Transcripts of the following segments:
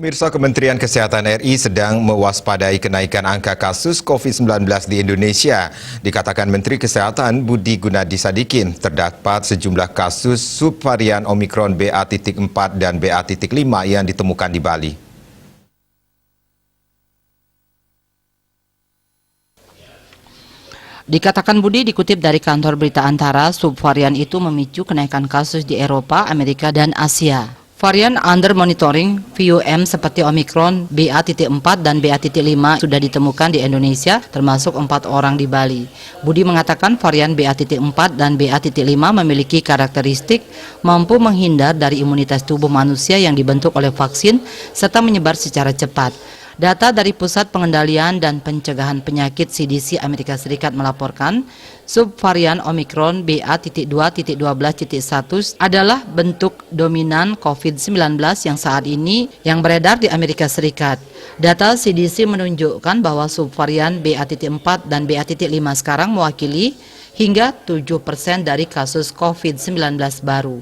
Pemirsa, Kementerian Kesehatan RI sedang mewaspadai kenaikan angka kasus COVID-19 di Indonesia. Dikatakan Menteri Kesehatan Budi Gunadi Sadikin, terdapat sejumlah kasus subvarian Omikron BA.4 dan BA.5 yang ditemukan di Bali. Dikatakan Budi dikutip dari kantor berita Antara, subvarian itu memicu kenaikan kasus di Eropa, Amerika, dan Asia. Varian under monitoring VUM seperti Omikron, BA.4 dan BA.5 sudah ditemukan di Indonesia, termasuk 4 orang di Bali. Budi mengatakan varian BA.4 dan BA.5 memiliki karakteristik mampu menghindar dari imunitas tubuh manusia yang dibentuk oleh vaksin serta menyebar secara cepat. Data dari Pusat Pengendalian dan Pencegahan Penyakit CDC Amerika Serikat melaporkan, subvarian Omikron BA.2.12.1 adalah bentuk dominan COVID-19 yang saat ini yang beredar di Amerika Serikat. Data CDC menunjukkan bahwa subvarian BA.4 dan BA.5 sekarang mewakili hingga 7% dari kasus COVID-19 baru.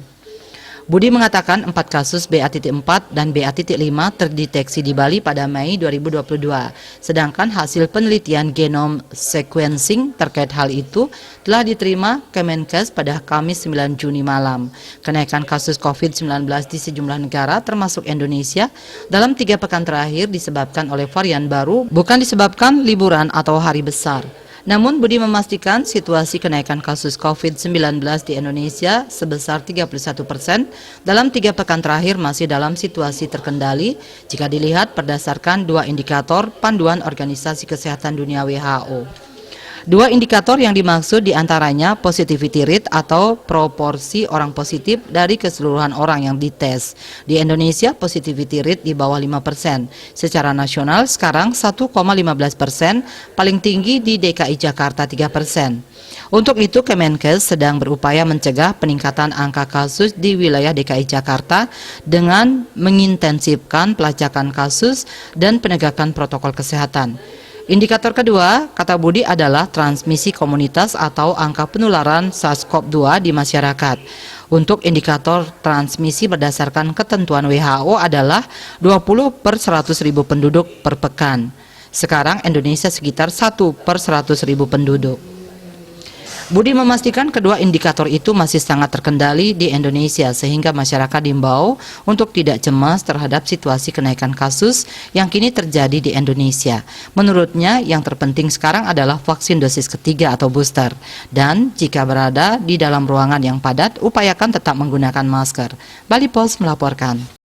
Budi mengatakan 4 kasus BA.4 dan BA.5 terdeteksi di Bali pada Mei 2022, sedangkan hasil penelitian genom sequencing terkait hal itu telah diterima Kemenkes pada Kamis 9 Juni malam. Kenaikan kasus COVID-19 di sejumlah negara termasuk Indonesia dalam 3 pekan terakhir disebabkan oleh varian baru, bukan disebabkan liburan atau hari besar. Namun Budi memastikan situasi kenaikan kasus COVID-19 di Indonesia sebesar 31% dalam 3 pekan terakhir masih dalam situasi terkendali jika dilihat berdasarkan 2 indikator panduan Organisasi Kesehatan Dunia WHO. 2 indikator yang dimaksud diantaranya positivity rate atau proporsi orang positif dari keseluruhan orang yang dites. Di Indonesia positivity rate di bawah 5%. Secara nasional sekarang 1,15%, paling tinggi di DKI Jakarta 3%. Untuk itu Kemenkes sedang berupaya mencegah peningkatan angka kasus di wilayah DKI Jakarta dengan mengintensifkan pelacakan kasus dan penegakan protokol kesehatan. Indikator kedua, kata Budi, adalah transmisi komunitas atau angka penularan SARS-CoV-2 di masyarakat. Untuk indikator transmisi berdasarkan ketentuan WHO adalah 20/100.000 penduduk per pekan. Sekarang Indonesia sekitar 1/100.000 penduduk. Budi memastikan kedua indikator itu masih sangat terkendali di Indonesia sehingga masyarakat diimbau untuk tidak cemas terhadap situasi kenaikan kasus yang kini terjadi di Indonesia. Menurutnya yang terpenting sekarang adalah vaksin dosis ketiga atau booster, dan jika berada di dalam ruangan yang padat upayakan tetap menggunakan masker. Bali Post melaporkan.